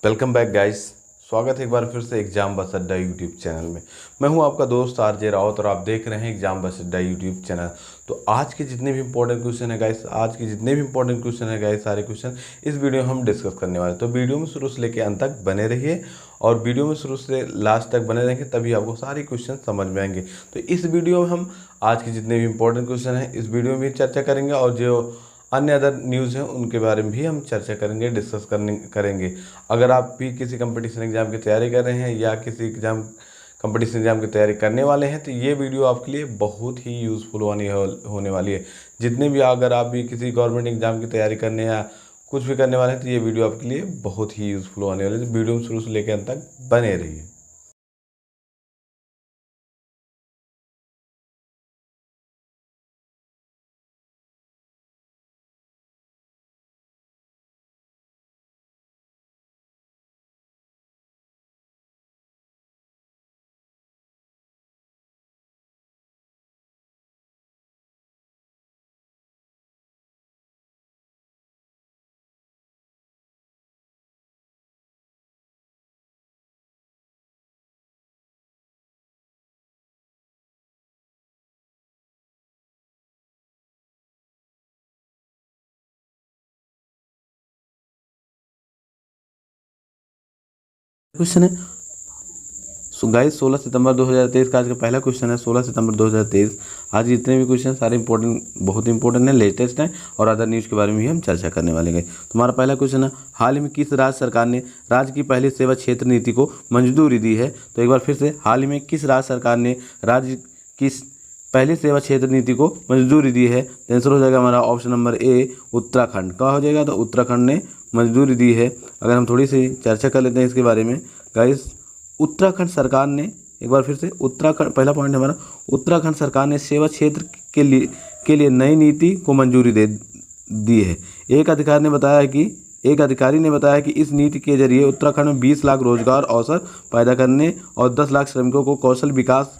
Welcome back guys. स्वागत है एक बार फिर से एग्जाम बस अड्डा यूट्यूब चैनल में। मैं हूं आपका दोस्त आरजे रावत और आप देख रहे हैं एग्जाम बस अड्डा यूट्यूब चैनल। तो आज के जितने भी इंपॉर्टेंट क्वेश्चन है गाइस, सारे क्वेश्चन इस वीडियो में हम डिस्कस करने वाले हैं। तो वीडियो में शुरू से लेकर अंत तक बने रहिए और वीडियो में शुरू से लास्ट तक बने रहेंगे, तभी आपको सारे क्वेश्चन समझ में आएंगे। तो इस वीडियो में हम आज के जितने भी इंपॉर्टेंट क्वेश्चन हैं इस वीडियो में भी चर्चा करेंगे और जो अन्य अदर न्यूज़ हैं उनके बारे में भी हम चर्चा करेंगे, डिस्कस करेंगे। अगर आप भी किसी कंपटीशन एग्ज़ाम की तैयारी कर रहे हैं या किसी कंपटीशन एग्ज़ाम की तैयारी करने वाले हैं तो ये वीडियो आपके लिए बहुत ही यूज़फुल होने वाली है। जितने भी अगर आप भी किसी गवर्नमेंट एग्ज़ाम की तैयारी करने या कुछ भी करने वाले हैं तो ये वीडियो आपके लिए बहुत ही यूज़फुल होने वाली है। तो वीडियो में शुरू से लेकर अंत तक बने रहिए। क्वेश्चन है गाइस 16 सितंबर 2023 का आज का पहला क्वेश्चन है। 16 सितंबर 2023 आज जितने भी क्वेश्चन सारे इंपॉर्टेंट बहुत इंपॉर्टेंट हैं, लेटेस्ट हैं और अदर न्यूज़ के बारे में भी हम चर्चा करने वाले हैं। तुम्हारा पहला क्वेश्चन है, हाल ही में किस राज्य सरकार ने राज्य की पहली सेवा क्षेत्र नीति को मंजूरी दी है? तो एक बार फिर से, हाल ही में किस राज्य सरकार ने राज्य की पहली सेवा क्षेत्र नीति को मंजूरी दी है? तो आंसर हो जाएगा हमारा ऑप्शन नंबर ए, उत्तराखंड। कहाँ हो जाएगा? तो उत्तराखंड ने मंजूरी दी है। अगर हम थोड़ी सी चर्चा कर लेते हैं इसके बारे में गाइस, उत्तराखंड सरकार ने, एक बार फिर से उत्तराखंड, पहला पॉइंट हमारा, उत्तराखंड सरकार ने सेवा क्षेत्र के लिए नई नीति को मंजूरी दे दी है। एक अधिकारी ने बताया कि इस नीति के जरिए उत्तराखंड में 20 लाख रोजगार अवसर पैदा करने और 10 लाख श्रमिकों को कौशल विकास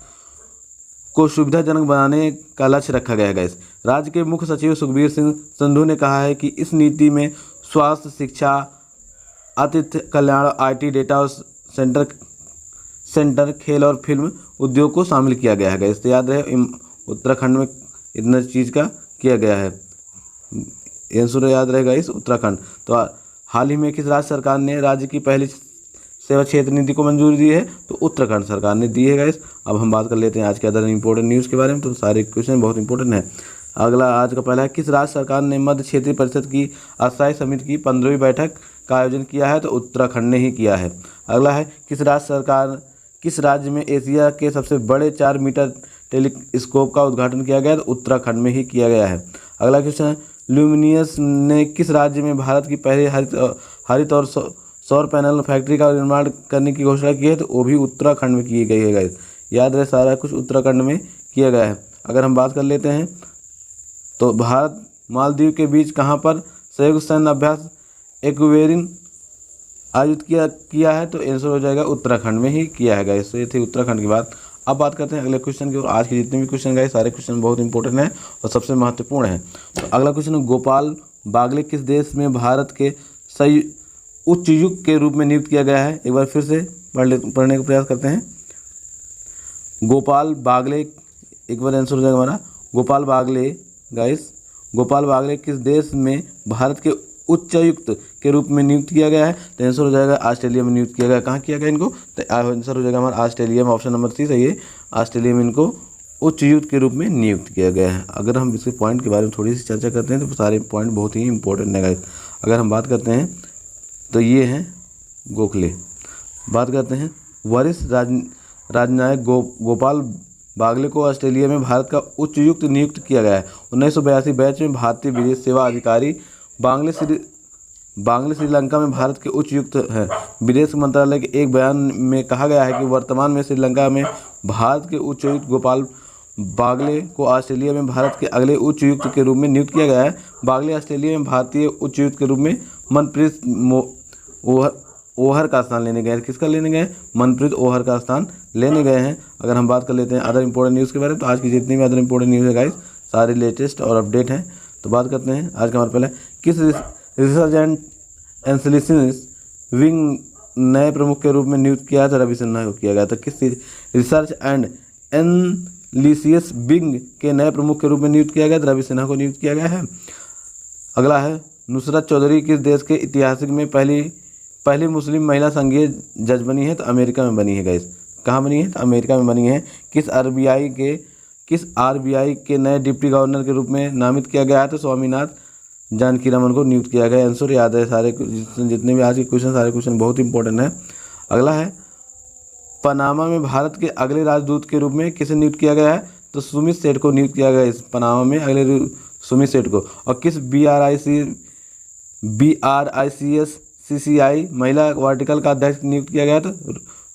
को सुविधाजनक बनाने का लक्ष्य रखा गया है। राज्य के मुख्य सचिव सुखबीर सिंह संधू ने कहा है कि इस नीति में स्वास्थ्य, शिक्षा, आतिथ्य कल्याण, IT, डेटा सेंटर, खेल और फिल्म उद्योग को शामिल किया गया है। इससे याद रहे उत्तराखंड में इतना चीज़ का किया गया है। आंसर याद रहेगा इस उत्तराखंड। तो हाल ही में किस राज्य सरकार ने राज्य की पहली सेवा क्षेत्र नीति को मंजूरी दी है? तो उत्तराखंड सरकार ने दी है गाइस। अब हम बात कर लेते हैं आज के अदर इंपॉर्टेंट न्यूज़ के बारे में। तो सारे क्वेश्चन बहुत इंपॉर्टेंट है। अगला आज का पहला है, किस राज्य सरकार ने मध्य क्षेत्रीय परिषद की अस्थायी समिति की 15वीं बैठक का आयोजन किया है? तो उत्तराखंड ने ही किया है। अगला है, किस राज्य में एशिया के सबसे बड़े 4 मीटर टेलीस्कोप का उद्घाटन किया गया? तो उत्तराखंड में ही किया गया है। अगला क्वेश्चन है, ल्यूमिनियस ने किस राज्य में भारत की पहली हरित और सौर पैनल फैक्ट्री का निर्माण करने की घोषणा की है? तो वो भी उत्तराखंड में की गई है गाइस। याद रहे सारा कुछ उत्तराखंड में किया गया है। अगर हम बात कर लेते हैं तो भारत मालदीव के बीच कहाँ पर संयुक्त सैन्य अभ्यास एक्वेरिन आयोजित किया है? तो आंसर हो जाएगा उत्तराखंड में ही किया है गाइस। तो ये थी उत्तराखंड की बात। अब बात करते हैं अगले क्वेश्चन की और आज के जितने भी क्वेश्चन गाइस सारे क्वेश्चन बहुत इंपॉर्टेंट हैं और सबसे महत्वपूर्ण हैं। तो अगला क्वेश्चन है, गोपाल बागले किस देश में भारत के उच्चायुक्त के रूप में नियुक्त किया गया है? एक बार फिर से पढ़ने का प्रयास करते हैं। गोपाल बागले, एक बार आंसर हो जाएगा हमारा गोपाल बागले गाइस। गोपाल बागले किस देश में भारत के उच्चायुक्त के रूप में नियुक्त किया गया है? तो आंसर हो जाएगा ऑस्ट्रेलिया में नियुक्त किया गया। कहाँ किया गया इनको? तो आंसर हो जाएगा हमारा ऑस्ट्रेलिया में। ऑप्शन नंबर 3 सही है। ऑस्ट्रेलिया में इनको उच्चायुक्त के रूप में नियुक्त किया गया है। अगर हम इसके पॉइंट के बारे में थोड़ी सी चर्चा करते हैं तो सारे पॉइंट बहुत ही इंपॉर्टेंट है गाइस। अगर हम बात करते हैं तो ये हैं गोखले। बात करते हैं, वरिष्ठ राजनयिक गोपाल बागले को ऑस्ट्रेलिया में भारत का उच्चायुक्त नियुक्त किया गया है। 1982 बैच में भारतीय विदेश सेवा अधिकारी बांग्ले श्रीलंका में भारत के उच्चायुक्त हैं। विदेश मंत्रालय के एक बयान में कहा गया है कि वर्तमान में श्रीलंका में भारत के उच्चायुक्त गोपाल बागले को ऑस्ट्रेलिया में भारत के अगले उच्चायुक्त के रूप में नियुक्त किया गया है। बागले ऑस्ट्रेलिया में भारतीय उच्चायुक्त के रूप में मनप्रीत ओहर का स्थान लेने गए हैं। किसका लेने गए? मनप्रीत ओहर का स्थान लेने गए हैं। अगर हम बात कर लेते हैं अदर इंपॉर्टेंट न्यूज़ के बारे में तो आज की जितनी भी अदर इंपॉर्टेंट न्यूज़ है गाइस सारे लेटेस्ट और अपडेट हैं। तो बात करते हैं आज का हमारा पहले, किस रिसर्च एंड एनालिसिस विंग नए प्रमुख के रूप में नियुक्त किया तो रवि सिन्हा को किया गया था। किस चीज रिसर्च एंड एनालिसिस विंग के नए प्रमुख के रूप में नियुक्त किया गया तो रवि सिन्हा को नियुक्त किया गया है। अगला है नुसरत चौधरी किस देश के इतिहास में पहली मुस्लिम महिला संघीय जज बनी है तो अमेरिका में बनी है गाइस। कहाँ बनी है तो अमेरिका में बनी है। किस आरबीआई के नए डिप्टी गवर्नर के रूप में नामित किया गया है तो स्वामीनाथ जानकी रमन को नियुक्त किया गया। आंसर याद है सारे जितने भी आज के क्वेश्चन सारे क्वेश्चन बहुत इंपॉर्टेंट है। अगला है पनामा में भारत के अगले राजदूत के रूप में किसे नियुक्त किया गया है तो सुमित सेठ को नियुक्त किया गया है इस पनामा में अगले सुमित सेठ को। और किस BRICS महिला वर्टिकल का अध्यक्ष नियुक्त किया गया तो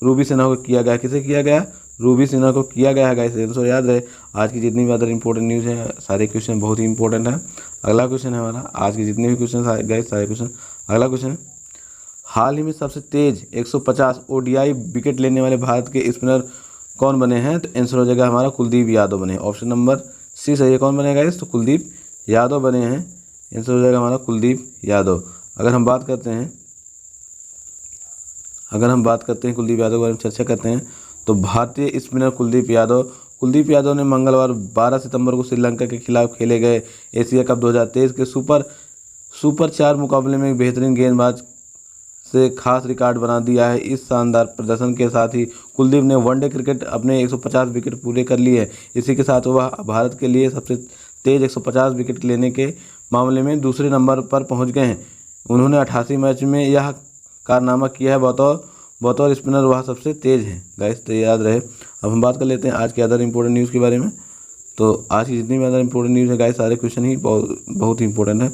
रूबी सिन्हा को किया गया। किसे किया गया रूबी सिन्हा को किया गया है गाइस। आंसर याद रहे। आज की जितनी भी अदर इंपॉर्टेंट न्यूज़ है सारे क्वेश्चन बहुत ही इंपॉर्टेंट है। अगला क्वेश्चन है हमारा आज के जितने भी क्वेश्चन गाइस सारे क्वेश्चन। अगला क्वेश्चन है हाल ही में सबसे तेज 150 ODI विकेट लेने वाले भारत के स्पिनर कौन बने हैं तो आंसर हो जाएगा हमारा कुलदीप यादव बने। ऑप्शन नंबर सी सही है। कौन बनेगा इस तो कुलदीप यादव बने हैं। आंसर हो जाएगा हमारा कुलदीप यादव। अगर हम बात करते हैं कुलदीप यादव के बारे में चर्चा करते हैं तो भारतीय स्पिनर कुलदीप यादव ने मंगलवार 12 सितंबर को श्रीलंका के खिलाफ खेले गए एशिया कप 2023 के सुपर 4 मुकाबले में बेहतरीन गेंदबाज से खास रिकॉर्ड बना दिया है। इस शानदार प्रदर्शन के साथ ही कुलदीप ने वनडे क्रिकेट अपने 150 विकेट पूरे कर लिए हैं। इसी के साथ वह भारत के लिए सबसे तेज 150 विकेट लेने के मामले में दूसरे नंबर पर पहुंच गए हैं। उन्होंने 88 मैच में यह कारनामा किया है। बतौर स्पिनर वह सबसे तेज है गाइस तो याद रहे। अब हम बात कर लेते हैं आज के अदर इंपॉर्टेंट न्यूज़ के बारे में। तो आज की जितनी भी अदर इंपॉर्टेंट न्यूज़ है गाइस सारे क्वेश्चन ही बहुत ही इंपॉर्टेंट है।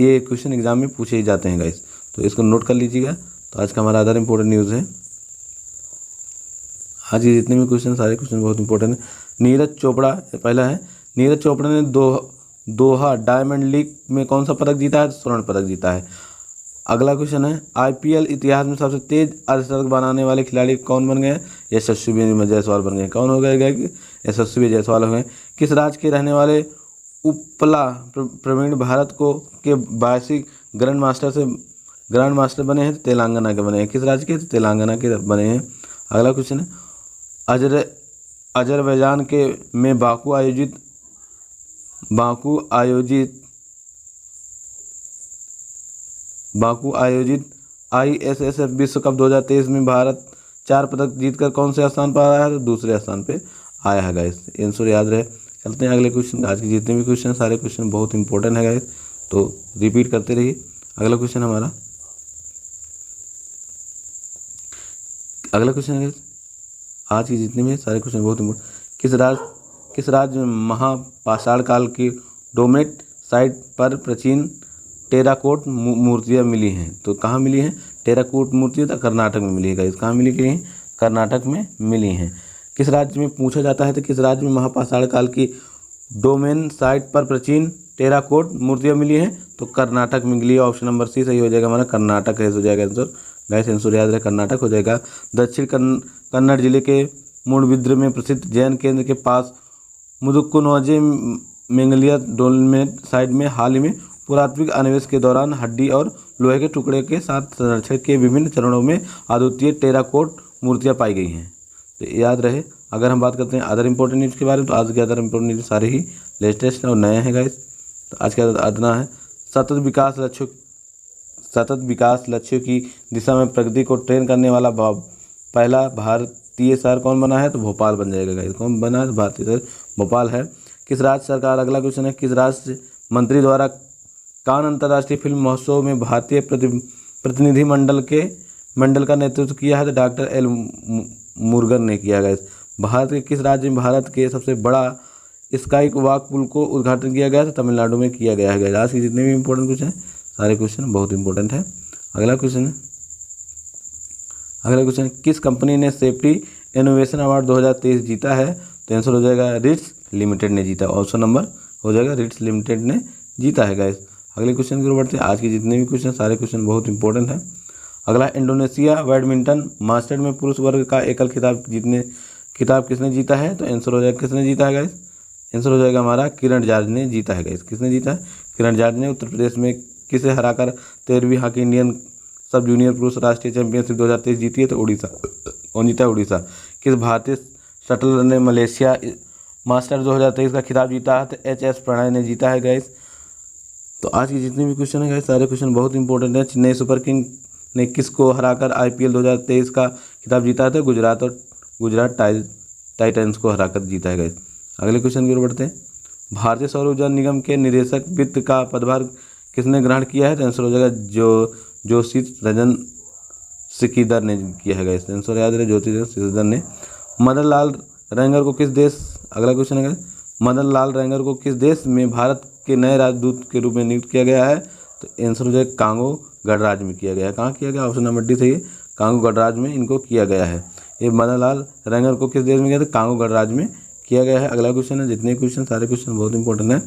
ये क्वेश्चन एग्जाम में पूछे ही जाते हैं गाइस तो इसको नोट कर लीजिएगा। तो आज का हमारा अदर इंपॉर्टेंट न्यूज़ है। आज के जितने भी क्वेश्चन सारे क्वेश्चन बहुत इंपॉर्टेंट है। नीरज चोपड़ा पहला है। नीरज चोपड़ा ने दोहा डायमंड लीग में कौन सा पदक जीता है स्वर्ण पदक जीता है। अगला क्वेश्चन है IPL इतिहास में सबसे तेज अर्धशतक बनाने वाले खिलाड़ी कौन बन गए। यशस्वी जायसवाल बन गए। कौन हो गए यशस्वी जायसवाल हो गए। किस राज्य के रहने वाले उपला प्रवीण भारत के 82 ग्रैंड मास्टर बने हैं तेलंगाना के बने हैं। किस राज्य के तेलंगाना के बने हैं। अगला क्वेश्चन है अजरबैजान में बाकू आयोजित ISSF विश्व कप 2023 में भारत 4 पदक जीतकर कौन से स्थान पर आया है तो दूसरे स्थान पे आया है गाइस। आंसर याद रहे। चलते हैं अगले क्वेश्चन। आज के जितने भी क्वेश्चन सारे क्वेश्चन बहुत इंपॉर्टेंट है गाइस तो रिपीट करते रहिए। अगला क्वेश्चन हमारा है आज की जितने भी सारे क्वेश्चन बहुत इंपॉर्टेंट। किस राज्य में महापाषाण काल की डोमेट साइट पर प्राचीन टेराकोट मूर्तियाँ मिली हैं तो कहाँ मिली हैं टेराकोट मूर्तियाँ तो कर्नाटक में मिली है गाइस। कहाँ मिली गई कर्नाटक में मिली हैं। किस राज्य में पूछा जाता है तो किस राज्य में महापाषाण काल की डोमेन साइट पर प्राचीन टेराकोट मूर्तियाँ मिली हैं तो कर्नाटक में मिली है। ऑप्शन नंबर सी सही हो जाएगा हमारा कर्नाटक है हो जाएगा आंसर गाइस। आंसर याद रहे कर्नाटक हो जाएगा। दक्षिण कन्नड़ जिले के मूडबिद्रे में प्रसिद्ध जैन केंद्र के पास मुदुक्कुनोजे मेंगलिया डोलमेट साइट में हाल ही में पुरातात्विक अन्वेषण के दौरान हड्डी और लोहे के टुकड़े के साथ संरक्षण के विभिन्न चरणों में अद्वितीय टेराकोट मूर्तियां पाई गई हैं तो याद रहे। अगर हम बात करते हैं अदर इंपॉर्टेंट न्यूज़ के बारे में तो आज के अदर इंपॉर्टेंट न्यूज़ सारे ही लेटेस्ट और नए हैं गाइस। तो आज का अदना है सतत विकास लक्ष्यों की दिशा में प्रगति को ट्रेन करने वाला पहला भारतीय शहर कौन बना है तो भोपाल बन जाएगा गाइस। कौन बना है भारतीय शहर भोपाल है। किस राज्य सरकार अगला क्वेश्चन है किस राज्य मंत्री द्वारा कान अंतर्राष्ट्रीय फिल्म महोत्सव में भारतीय प्रतिनिधि मंडल का नेतृत्व किया है तो डॉक्टर एल मुरुगन ने किया गया। भारत के किस राज्य में भारत के सबसे बड़ा स्काई वॉक पुल को उद्घाटन किया गया तो तमिलनाडु में किया गया है। आज के जितने भी इंपॉर्टेंट क्वेश्चन हैं सारे क्वेश्चन बहुत इंपॉर्टेंट है। अगला क्वेश्चन किस कंपनी ने सेफ्टी इनोवेशन अवार्ड 2023 जीता है तो आंसर हो जाएगा रिट्स लिमिटेड ने जीता। ऑप्शन नंबर हो जाएगा रिट्स लिमिटेड ने जीता है गाइस। अगले क्वेश्चन की ओर बढ़ते हैं। आज के जितने भी क्वेश्चन सारे क्वेश्चन बहुत इंपॉर्टेंट है। अगला इंडोनेशिया बैडमिंटन मास्टर में पुरुष वर्ग का एकल खिताब किसने जीता है तो आंसर हो जाएगा किसने जीता है गाइस। आंसर हो जाएगा हमारा किरण जार्ज ने जीता है गाइस। किसने जीता है किरण जार्ज ने। उत्तर प्रदेश में किसे हराकर 13वीं हॉकी इंडियन सब जूनियर पुरुष राष्ट्रीय चैंपियनशिप 2023 जीती है? तो उड़ीसा। कौन जीता है? उड़ीसा। किस भारतीय शटलर ने मलेशिया मास्टर 2023 का खिताब जीता है? तो एच.एस. प्रणय ने जीता है गाइस। तो आज की जितने भी क्वेश्चन है गाइस, सारे क्वेश्चन बहुत इंपॉर्टेंट है। चेन्नई सुपर किंग ने किसको हराकर IPL 2023 का खिताब जीता है? तो गुजरात टाइटंस को हराकर जीता है गाइस। अगले क्वेश्चन की ओर बढ़ते हैं। भारतीय सौर ऊर्जा निगम के निदेशक वित्त का पदभार किसने ग्रहण किया है? तो आंसर हो जाएगा जोशी रंजन सिकीदर ने किया है गाइस। आंसर याद रहे, ज्योति रंजन सिकीदर ने। मदन लाल रैंगर को किस देश, अगला क्वेश्चन है, मदन लाल रैंगर को किस देश में भारत के नए राजदूत के रूप में नियुक्त किया गया है? तो आंसर हो जाएगा कांगो गणराज्य में किया गया है। कहाँ किया गया? ऑप्शन नंबर डी सही है, कांगो गणराज्य में इनको किया गया है। ये मदन लाल रैंगर को किस देश में किया था? कांगो गणराज्य में किया गया है। अगला क्वेश्चन है, जितने क्वेश्चन सारे क्वेश्चन बहुत इंपॉर्टेंट है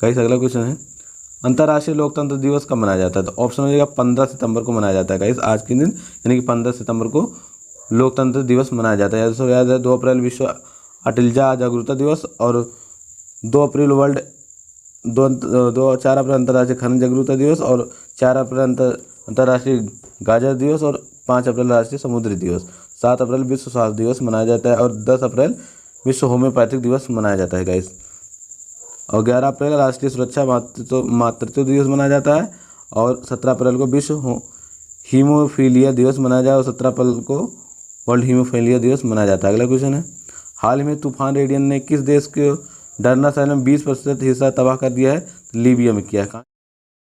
गाइस। अगला क्वेश्चन है, अंतर्राष्ट्रीय लोकतंत्र दिवस कब मनाया जाता है? तो ऑप्शन हो जाएगा 15 सितंबर को मनाया जाता है गाइस। आज के दिन यानी कि 15 सितंबर को लोकतंत्र दिवस मनाया जाता है। जैसे याद है 2 अप्रैल विश्व अटलजा जागरूकता दिवस और 2 अप्रैल 4 अप्रैल अंतर्राष्ट्रीय खनन जागरूकता दिवस और 4 अप्रैल अंतर्राष्ट्रीय गाजर दिवस और 5 अप्रैल राष्ट्रीय समुद्री दिवस। 7 अप्रैल विश्व स्वास्थ्य दिवस मनाया जाता है और 10 अप्रैल विश्व होम्योपैथिक दिवस मनाया जाता है गाइस। और 11 अप्रैल राष्ट्रीय सुरक्षा मातृत्व दिवस मनाया जाता है और 17 अप्रैल को विश्व हीमोफीलिया दिवस मनाया जाए और 17 अप्रैल को वर्ल्ड हीमोफीलिया दिवस मनाया जाता है। अगला क्वेश्चन है, हाल ही में तूफान रेडियन ने किस देश के डरना शहर में 20% हिस्सा तबाह कर दिया है? लीबिया में किया है।